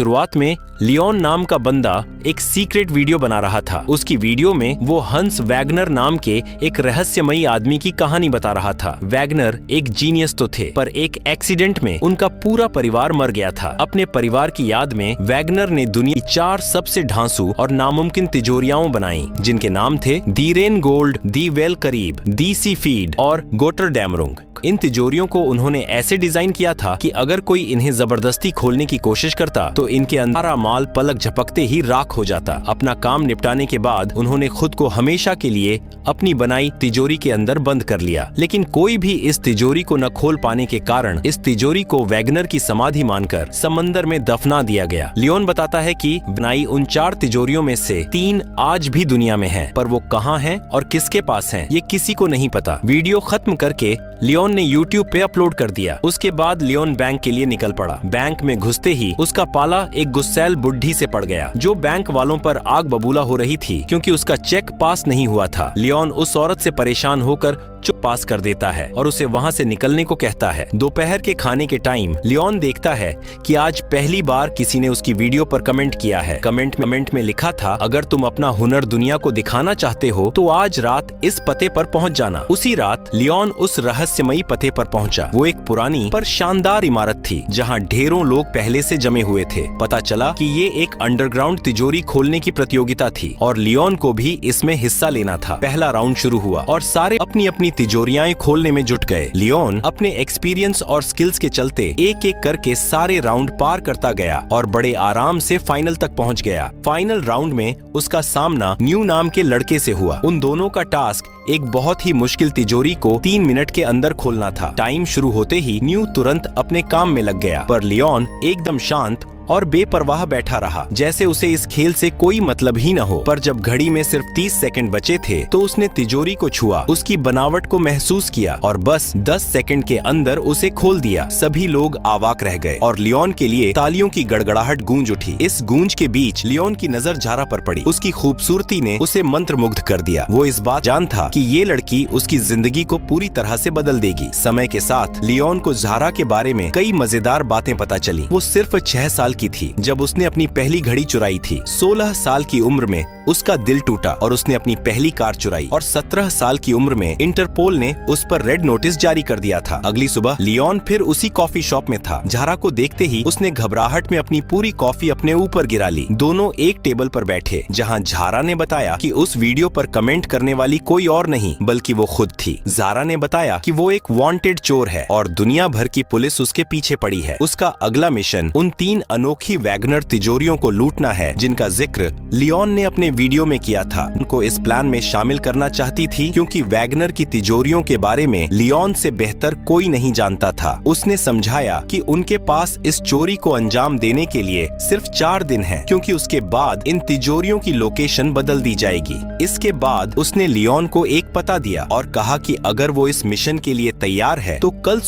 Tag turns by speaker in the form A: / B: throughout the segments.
A: शुरुआत में लियोन नाम का बंदा एक सीक्रेट वीडियो बना रहा था। उसकी वीडियो में वो हंस वैगनर नाम के एक रहस्यमयी आदमी की कहानी बता रहा था। वैगनर एक जीनियस तो थे, पर एक एक्सीडेंट में उनका पूरा परिवार मर गया था। अपने परिवार की याद में वैगनर ने दुनिया की 4 सबसे ढांसू और नामुमकिन तिजोरियां बनाई, जिनके नाम थे the rain gold, the well करीब, दी सी फीड और गोटर डैमरुंग। इन तिजोरियों को उन्होंने ऐसे डिजाइन किया था कि अगर कोई इन्हें जबरदस्ती खोलने की कोशिश करता तो इनके अंदर माल पलक झपकते ही राख हो जाता। अपना काम निपटाने के बाद उन्होंने खुद को हमेशा के लिए अपनी बनाई तिजोरी के अंदर बंद कर लिया, लेकिन कोई भी इस तिजोरी को न खोल पाने के कारण इस तिजोरी को वैगनर की समाधि मानकर समंदर में दफना दिया गया। लियोन बताता है कि बनाई उन 4 तिजोरियों में से 3 आज भी दुनिया में हैं, पर वो कहाँ हैं और किसके पास हैं ये किसी को नहीं पता। वीडियो खत्म करके लियोन ने YouTube पे अपलोड कर दिया। उसके बाद लियोन बैंक के लिए निकल पड़ा। बैंक में घुसते ही उसका पाला एक गुस्सैल बुढ़ी से पड़ गया, जो बैंक वालों पर आग बबूला हो रही थी क्योंकि उसका चेक पास नहीं हुआ था। लियोन उस औरत से परेशान होकर चुप पास कर देता है और उसे वहाँ से निकलने को कहता है। दोपहर के खाने के टाइम लियोन देखता है कि आज पहली बार किसी ने उसकी वीडियो पर कमेंट किया है। कमेंट में लिखा था, अगर तुम अपना हुनर दुनिया को दिखाना चाहते हो तो आज रात इस पते पर पहुँच जाना। उसी रात लियोन उस रहस्यमयी पते पर पहुंचा। वो एक पुरानी पर शानदार इमारत थी जहां ढेरों लोग पहले से जमे हुए थे। पता चला कि ये एक अंडरग्राउंड तिजोरी खोलने की प्रतियोगिता थी और लियोन को भी इसमें हिस्सा लेना था। पहला राउंड शुरू हुआ और सारे अपनी अपनी तिजोरियां खोलने में जुट गए। लियोन अपने एक्सपीरियंस और स्किल्स के चलते एक एक करके सारे राउंड पार करता गया और बड़े आराम से फाइनल तक पहुंच गया। फाइनल राउंड में उसका सामना न्यू नाम के लड़के से हुआ। उन दोनों का टास्क एक बहुत ही मुश्किल तिजोरी को 3 मिनट के अंदर खोलना था। टाइम शुरू होते ही न्यू तुरंत अपने काम में लग गया, पर लियोन एकदम शांत और बेपरवाह बैठा रहा, जैसे उसे इस खेल से कोई मतलब ही न हो। पर जब घड़ी में सिर्फ 30 सेकंड बचे थे तो उसने तिजोरी को छुआ, उसकी बनावट को महसूस किया और बस 10 सेकंड के अंदर उसे खोल दिया। सभी लोग अवाक रह गए और लियोन के लिए तालियों की गड़गड़ाहट गूंज उठी। इस गूंज के बीच लियोन की नजर जारा पर पड़ी। उसकी खूबसूरती ने उसे मंत्रमुग्ध कर दिया। वो इस बात जान था कि ये लड़की उसकी जिंदगी को पूरी तरह से बदल देगी। समय के साथ लियोन को जारा के बारे में कई मजेदार बातें पता चली। वो सिर्फ 6 साल की थी जब उसने अपनी पहली घड़ी चुराई थी। 16 साल की उम्र में उसका दिल टूटा और उसने अपनी पहली कार चुराई और 17 साल की उम्र में इंटरपोल ने उस पर रेड नोटिस जारी कर दिया था। अगली सुबह लियोन फिर उसी कॉफी शॉप में था। जारा को देखते ही उसने घबराहट में अपनी पूरी कॉफी अपने ऊपर गिरा ली। दोनों एक टेबल पर बैठे जहां जारा ने बताया कि उस वीडियो पर कमेंट करने वाली कोई और नहीं बल्कि वो खुद थी। जारा ने बताया कि वो एक वांटेड चोर है और दुनिया भर की पुलिस उसके पीछे पड़ी है। उसका अगला मिशन उन 3 अनोखी वैगनर तिजोरियों को लूटना है जिनका जिक्र लियोन ने अपने वीडियो में किया था। उनको इस प्लान में शामिल करना चाहती थी क्योंकि वैगनर की तिजोरियों के बारे में लियोन से बेहतर कोई नहीं जानता था। उसने समझाया कि उनके पास इस चोरी को अंजाम देने के लिए सिर्फ 4 दिन है, क्योंकि उसके बाद इन तिजोरियों की लोकेशन बदल दी जाएगी। इसके बाद उसने लियोन को एक पता दिया और कहा कि अगर वो इस मिशन के लिए तैयार है तो कल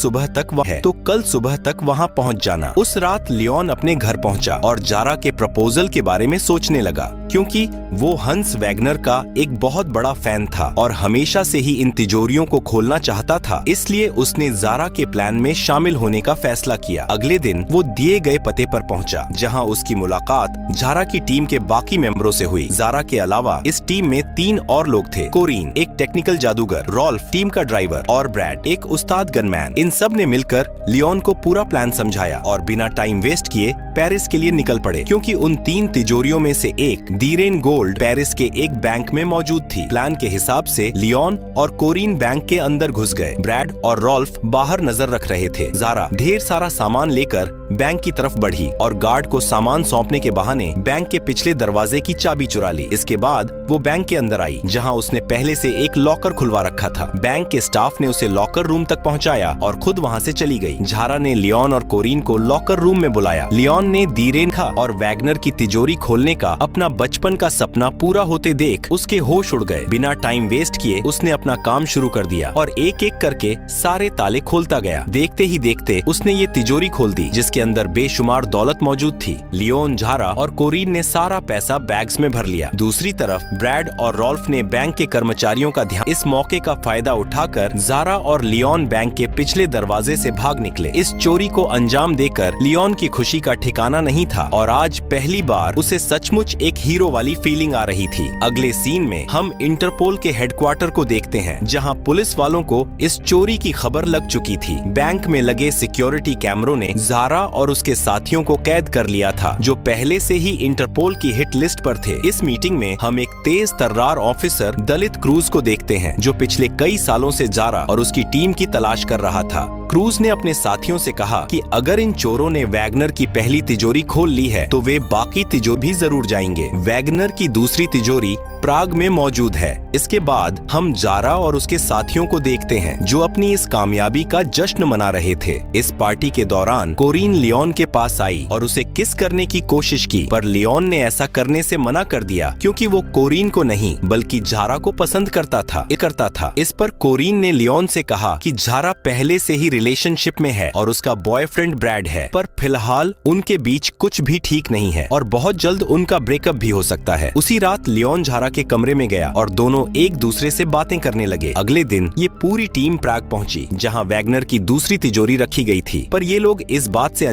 A: सुबह तक वहाँ पहुँच जाना। उस रात लियोन अपने घर पहुँचा और जारा के प्रपोजल के बारे में सोचने लगा, क्योंकि वो हंस वैगनर का एक बहुत बड़ा फैन था और हमेशा से ही इन तिजोरियों को खोलना चाहता था। इसलिए उसने जारा के प्लान में शामिल होने का फैसला किया। अगले दिन वो दिए गए पते पर पहुंचा, जहां उसकी मुलाकात जारा की टीम के बाकी मेंबरों से हुई। जारा के अलावा इस टीम में 3 और लोग थे। कोरीन एक टेक्निकल जादूगर, रॉल्फ टीम का ड्राइवर और ब्रैड एक उस्ताद गनमैन। इन सब ने मिलकर लियोन को पूरा प्लान समझाया और बिना टाइम वेस्ट किए पेरिस के लिए निकल पड़े, क्योंकि उन 3 तिजोरियों में से एक दी रेन गोल्ड पेरिस के एक बैंक में मौजूद थी। प्लान के हिसाब से लियोन और कोरीन बैंक के अंदर घुस गए। ब्रैड और रॉल्फ बाहर नजर रख रहे थे। जारा ढेर सारा सामान लेकर बैंक की तरफ बढ़ी और गार्ड को सामान सौंपने के बहाने बैंक के पिछले दरवाजे की चाबी चुरा ली। इसके बाद वो बैंक के अंदर आई, जहां उसने पहले से एक लॉकर खुलवा रखा था। बैंक के स्टाफ ने उसे लॉकर रूम तक पहुंचाया और खुद वहां से चली गई। जारा ने लियोन और कोरीन को लॉकर रूम में बुलाया। लियोन ने दी रेन का और वैगनर की तिजोरी खोलने का अपना बचपन का सपना पूरा होते देख उसके होश उड़ गए। बिना टाइम वेस्ट किए उसने अपना काम शुरू कर दिया और एक एक करके सारे ताले खोलता गया। देखते ही देखते उसने ये तिजोरी खोल दी, जिसके अंदर बेशुमार दौलत मौजूद थी। लियोन, झारा और कोरीन ने सारा पैसा बैग्स में भर लिया। दूसरी तरफ ब्रैड और रॉल्फ ने बैंक के कर्मचारियों का ध्यान इस मौके का फायदा उठाकर झारा और लियोन बैंक के पिछले दरवाजे से भाग निकले। इस चोरी को अंजाम देकर लियोन की खुशी का ठिकाना नहीं था और आज पहली बार उसे सचमुच एक हीरो वाली फीलिंग आ रही थी। अगले सीन में हम इंटरपोल के हेडक्वार्टर को देखते हैं, जहां पुलिस वालों को इस चोरी की खबर लग चुकी थी। बैंक में लगे सिक्योरिटी कैमरों ने झारा और उसके साथियों को कैद कर लिया था, जो पहले से ही इंटरपोल की हिट लिस्ट पर थे। इस मीटिंग में हम एक तेज तर्रार ऑफिसर दलित क्रूज को देखते हैं, जो पिछले कई सालों से झारा और उसकी टीम की तलाश कर रहा था। क्रूज ने अपने साथियों से कहा कि अगर इन चोरों ने वैगनर की पहली तिजोरी खोल ली है तो वे बाकी तिजोरी भी जरूर जाएंगे। वैगनर की दूसरी तिजोरी प्राग में मौजूद है। इसके बाद हम झारा और उसके साथियों को देखते हैं, जो अपनी इस कामयाबी का जश्न मना रहे थे। इस पार्टी के दौरान कोरीन लियोन के पास आई और उसे किस करने की कोशिश की, पर लियोन ने ऐसा करने से मना कर दिया क्योंकि वो कोरीन को नहीं बल्कि झारा को पसंद करता था। इस पर कोरीन ने लियोन से कहा कि झारा पहले से ही रिलेशनशिप में है और उसका बॉयफ्रेंड ब्रैड है, पर फिलहाल उनके बीच कुछ भी ठीक नहीं है और बहुत जल्द उनका ब्रेकअप भी हो सकता है। उसी रात लियोन झारा के कमरे में गया और दोनों एक दूसरे से बातें करने लगे। अगले दिन ये पूरी टीम प्राग पहुंची, जहां वैगनर की दूसरी तिजोरी रखी गई थी, पर ये लोग इस बात से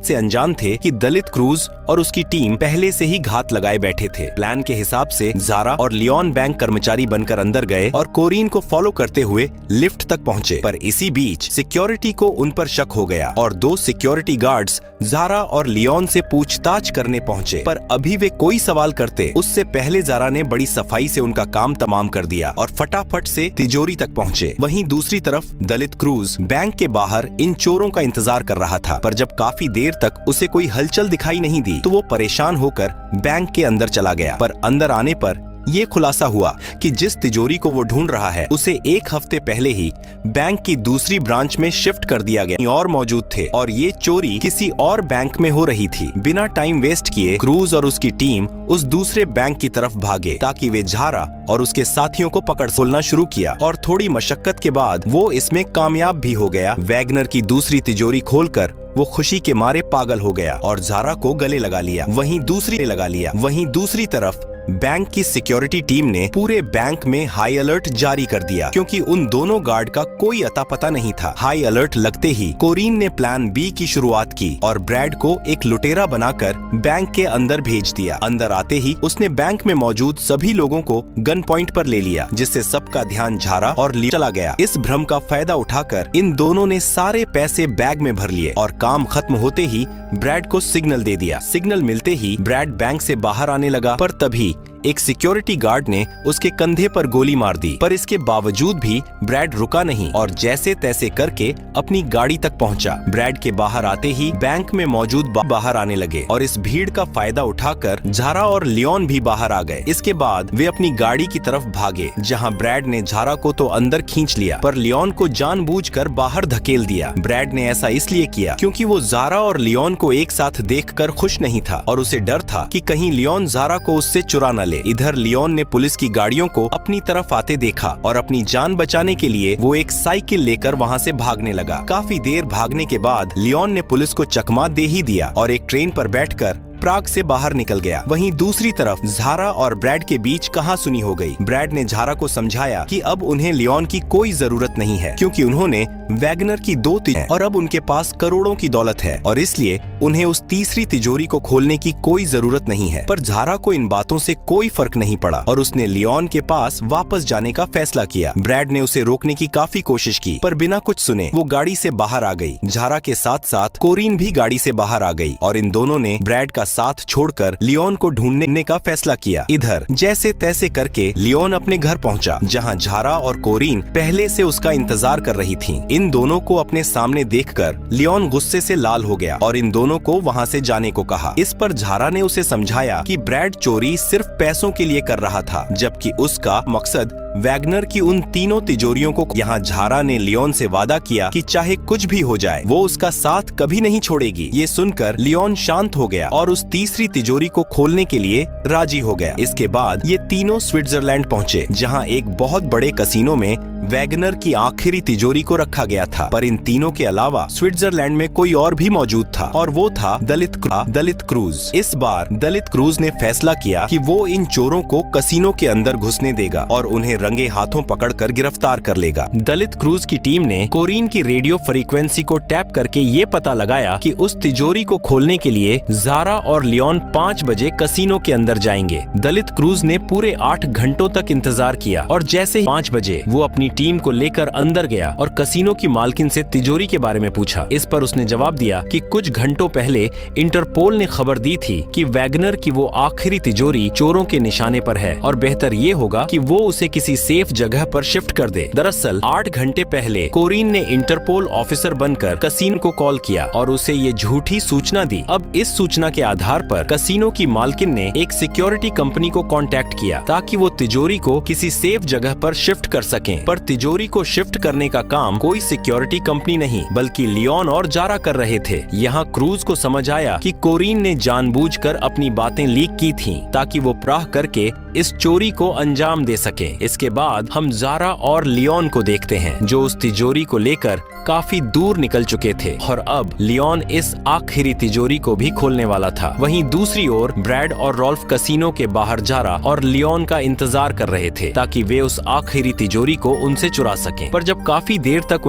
A: अनजान थे कि दलित क्रूज और उसकी टीम पहले से ही घात लगाए बैठे थे। प्लान के हिसाब से झारा और लियोन बैंक कर्मचारी बनकर अंदर गए और कोरीन को फॉलो करते हुए लिफ्ट तक पहुंचे, पर इसी बीच सिक्योरिटी को उन पर शक हो गया और 2 सिक्योरिटी गार्ड्स झारा और लियोन से पूछताछ करने पहुंचे। पर अभी वे कोई सवाल करते उससे पहले झारा ने बड़ी सफाई से उनका काम तमाम कर दिया और फटाफट से तिजोरी तक पहुंचे। वहीं दूसरी तरफ दलित क्रूज बैंक के बाहर इन चोरों का इंतजार कर रहा था, पर जब काफी देर तक उसे कोई हलचल दिखाई नहीं दी तो वो परेशान होकर बैंक के अंदर चला गया। पर अंदर आने पर ये खुलासा हुआ कि जिस तिजोरी को वो ढूंढ रहा है उसे 1 हफ्ते पहले ही बैंक की दूसरी ब्रांच में शिफ्ट कर दिया गया और मौजूद थे और ये चोरी किसी और बैंक में हो रही थी। बिना टाइम वेस्ट किए क्रूज और उसकी टीम उस दूसरे बैंक की तरफ भागे ताकि वे झारा और उसके साथियों को पकड़ खोलना शुरू किया और थोड़ी मशक्कत के बाद वो इसमें कामयाब भी हो गया। वैगनर की दूसरी तिजोरी खोलकर वो खुशी के मारे पागल हो गया और झारा को गले लगा लिया। वहीं दूसरी तरफ बैंक की सिक्योरिटी टीम ने पूरे बैंक में हाई अलर्ट जारी कर दिया क्योंकि उन दोनों गार्ड का कोई अता पता नहीं था। हाई अलर्ट लगते ही कोरीन ने प्लान बी की शुरुआत की और ब्रैड को एक लुटेरा बनाकर बैंक के अंदर भेज दिया। अंदर आते ही उसने बैंक में मौजूद सभी लोगों को गन पॉइंट पर ले लिया, जिससे सबका ध्यान झारा और लियोन चला गया। इस भ्रम का फायदा उठाकर इन दोनों ने सारे पैसे बैग में भर लिए और काम खत्म होते ही ब्रैड को सिग्नल दे दिया। सिग्नल मिलते ही ब्रैड बैंक से बाहर आने लगा, पर तभी एक सिक्योरिटी गार्ड ने उसके कंधे पर गोली मार दी, पर इसके बावजूद भी ब्रैड रुका नहीं और जैसे तैसे करके अपनी गाड़ी तक पहुंचा। ब्रैड के बाहर आते ही बैंक में मौजूद बाहर आने लगे और इस भीड़ का फायदा उठाकर झारा और लियोन भी बाहर आ गए। इसके बाद वे अपनी गाड़ी की तरफ भागे, जहां ब्रैड ने झारा को तो अंदर खींच लिया पर लियोन को जानबूझकर बाहर धकेल दिया। ब्रैड ने ऐसा इसलिए किया क्योंकि वो झारा और लियोन को एक साथ देखकर खुश नहीं था और उसे डर था कि कहीं लियोन झारा को उससे चुरा न ले। इधर लियोन ने पुलिस की गाड़ियों को अपनी तरफ आते देखा और अपनी जान बचाने के लिए वो एक साइकिल लेकर वहां से भागने लगा। काफी देर भागने के बाद लियोन ने पुलिस को चकमा दे ही दिया और एक ट्रेन पर बैठकर प्राग से बाहर निकल गया। वहीं दूसरी तरफ झारा और ब्रैड के बीच कहासुनी हो गई। ब्रैड ने झारा को समझाया कि अब उन्हें लियोन की कोई जरूरत नहीं है क्योंकि उन्होंने वैगनर की 2 तिजोरी और अब उनके पास करोड़ों की दौलत है और इसलिए उन्हें उस तीसरी तिजोरी को खोलने की कोई जरूरत नहीं है। पर झारा को इन बातों से कोई फर्क नहीं पड़ा और उसने लियोन के पास वापस जाने का फैसला किया। ब्रैड ने उसे रोकने की काफी कोशिश की पर बिना कुछ सुने वो गाड़ी से बाहर आ गई। झारा के साथ साथ कोरीन भी गाड़ी से बाहर आ गई और इन दोनों ने ब्रैड का साथ छोड़कर लियोन को ढूंढने का फैसला किया। इधर जैसे तैसे करके लियोन अपने घर पहुंचा, जहां झारा और कोरीन पहले से उसका इंतजार कर रही थीं। इन दोनों को अपने सामने देखकर लियोन गुस्से से लाल हो गया और इन दोनों को वहां से जाने को कहा। इस पर झारा ने उसे समझाया कि ब्रैड चोरी सिर्फ पैसों के लिए कर रहा था, जबकि उसका मकसद वैगनर की उन तीनों तिजोरियों को। यहाँ झारा ने लियोन से वादा किया कि चाहे कुछ भी हो जाए वो उसका साथ कभी नहीं छोड़ेगी। ये सुनकर लियोन शांत हो गया और उस तीसरी तिजोरी को खोलने के लिए राजी हो गया। इसके बाद ये तीनों स्विट्जरलैंड पहुँचे, जहाँ एक बहुत बड़े कसिनो में वैगनर की आखिरी तिजोरी को रखा गया था। पर इन तीनों के अलावा स्विट्जरलैंड में कोई और भी मौजूद था और वो था दलित क्रूज। इस बार दलित क्रूज ने फैसला किया कि वो इन चोरों को कसिनो के अंदर घुसने देगा और उन्हें रंगे हाथों पकड़कर गिरफ्तार कर लेगा। दलित क्रूज की टीम ने कोरीन की रेडियो फ्रीक्वेंसी को टैप करके ये पता लगाया कि उस तिजोरी को खोलने के लिए ज़ारा और लियोन 5 बजे कसिनो के अंदर जाएंगे। दलित क्रूज ने पूरे 8 घंटों तक इंतजार किया और जैसे ही 5 बजे वो अपनी टीम को लेकर अंदर गया और कसिनो की मालकिन से तिजोरी के बारे में पूछा। इस पर उसने जवाब दिया कि कुछ घंटों पहले इंटरपोल ने खबर दी थी कि वैगनर की वो आखिरी तिजोरी चोरों के निशाने पर है और बेहतर ये होगा कि वो उसे किसी सेफ जगह पर शिफ्ट कर दे। दरअसल 8 घंटे पहले कोरीन ने इंटरपोल ऑफिसर बनकर कसिनो को कॉल किया और उसे ये झूठी सूचना दी। अब इस सूचना के आधार पर कसिनो की मालकिन ने एक सिक्योरिटी कंपनी को कांटेक्ट किया ताकि वो तिजोरी को किसी सेफ जगह पर शिफ्ट कर सकें। पर तिजोरी को शिफ्ट करने का काम कोई सिक्योरिटी कंपनी नहीं बल्कि लियोन और जारा कर रहे थे। यहाँ क्रूज को समझ आया कि कोरीन ने जानबूझकर अपनी बातें लीक की थीं ताकि वो प्राह करके इस चोरी को अंजाम दे सके। इसके बाद हम जारा और लियोन को देखते हैं जो उस तिजोरी को लेकर काफी दूर निकल चुके थे और अब लियोन इस आखिरी तिजोरी को भी खोलने वाला था। वहीं दूसरी ओर ब्रैड और रॉल्फ कसिनो के बाहर जारा और लियोन का इंतजार कर रहे थे ताकि वे उस आखिरी तिजोरी को उनसे चुरा सकें। पर जब काफी देर तक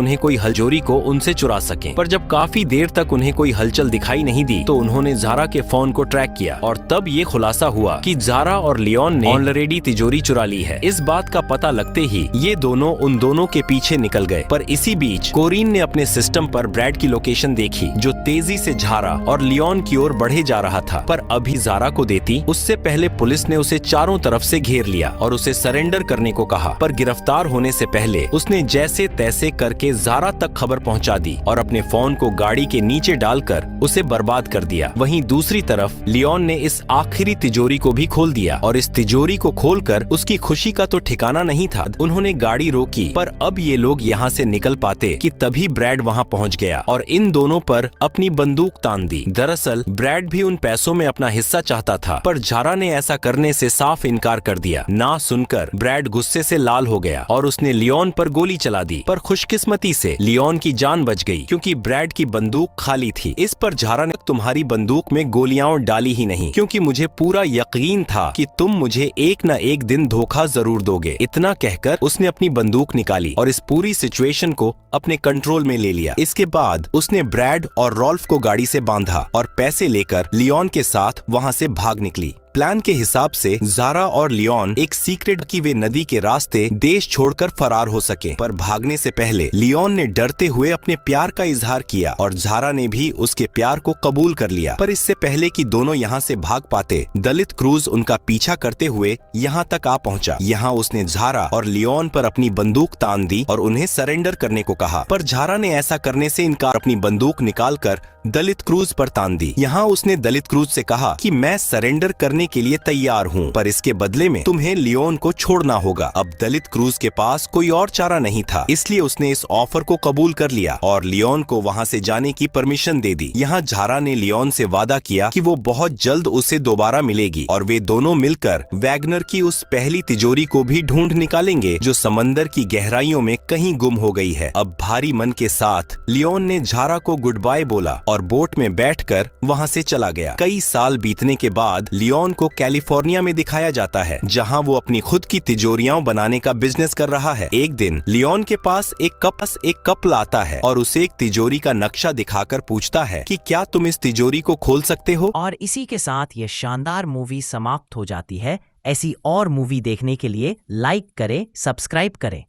A: उन्हें कोई हलचल दिखाई नहीं दी तो उन्होंने जारा के फोन को ट्रैक किया और तब ये खुलासा हुआ कि जारा और लियोन ने ऑलरेडी तिजोरी चुरा ली है। इस बात का पता लगते ही ये दोनों उन दोनों के पीछे निकल गए। पर इसी बीच कोरीन ने अपने सिस्टम पर ब्रैड की लोकेशन देखी जो तेजी से जारा और लियोन की ओर बढ़े जा रहा था। पर अभी जारा को देती उससे पहले पुलिस ने उसे चारों तरफ से घेर लिया और उसे सरेंडर करने को कहा। पर गिरफ्तार होने से पहले उसने जैसे तैसे करके जारा तक खबर पहुंचा दी और अपने फोन को गाड़ी के नीचे डालकर उसे बर्बाद कर दिया। वहीं दूसरी तरफ लियोन ने इस आखिरी तिजोरी को भी खोल दिया और इस तिजोरी को खोलकर उसकी खुशी का तो ठिकाना नहीं था। उन्होंने गाड़ी रोकी पर अब ये लोग यहाँ से निकल पाते कि तभी ब्रैड वहाँ पहुँच गया और इन दोनों पर अपनी बंदूक तान दी। दरअसल ब्रैड भी उन पैसों में अपना हिस्सा चाहता था पर जारा ने ऐसा करने से साफ इनकार कर दिया। ना सुनकर ब्रैड गुस्से से लाल हो गया और उसने लियोन पर गोली चला दी। पर खुशकिस्मती से लियोन की जान बच गई क्योंकि ब्रैड की बंदूक खाली थी। इस पर जारा ने तुम्हारी बंदूक में गोलियां डाली ही नहीं क्योंकि मुझे पूरा यकीन था कि तुम मुझे एक न एक दिन धोखा जरूर दोगे। इतना कहकर उसने अपनी बंदूक निकाली और इस पूरी सिचुएशन को अपने कंट्रोल में ले लिया। इसके बाद उसने ब्रैड और रॉल्फ को गाड़ी से बांधा और पैसे लेकर लियोन के साथ वहाँ से भाग निकली। प्लान के हिसाब से जारा और लियोन एक सीक्रेट की वे नदी के रास्ते देश छोड़कर फरार हो सके। पर भागने से पहले लियोन ने डरते हुए अपने प्यार का इजहार किया और जारा ने भी उसके प्यार को कबूल कर लिया। पर इससे पहले कि दोनों यहाँ से भाग पाते दलित क्रूज उनका पीछा करते हुए यहाँ तक आ पहुँचा। यहाँ उसने जारा और लियोन पर अपनी बंदूक तान दी और उन्हें सरेंडर करने को कहा। पर जारा ने ऐसा करने से इनकार अपनी बंदूक निकालकर दलित क्रूज पर तान दी। यहाँ उसने दलित क्रूज से कहा कि मैं सरेंडर करने के लिए तैयार हूँ पर इसके बदले में तुम्हें लियोन को छोड़ना होगा। अब दलित क्रूज के पास कोई और चारा नहीं था इसलिए उसने इस ऑफर को कबूल कर लिया और लियोन को वहाँ से जाने की परमिशन दे दी। यहाँ जारा ने लियोन से वादा किया कि वो बहुत जल्द उसे दोबारा मिलेगी और वे दोनों मिलकर वैगनर की उस पहली तिजोरी को भी ढूंढ निकालेंगे जो समंदर की गहराइयों में कहीं गुम हो गई है। अब भारी मन के साथ लियोन ने जारा को गुड बाय बोला और बोट में बैठकर वहाँ से चला गया। कई साल बीतने के बाद लियोन को कैलिफोर्निया में दिखाया जाता है जहाँ वो अपनी खुद की तिजोरियां बनाने का बिजनेस कर रहा है। एक दिन लियोन के पास एक कपल आता है और उसे एक तिजोरी का नक्शा दिखाकर पूछता है कि क्या तुम इस तिजोरी को खोल सकते हो।
B: और इसी के साथ ये शानदार मूवी समाप्त हो जाती है। ऐसी और मूवी देखने के लिए लाइक करें, सब्सक्राइब करें।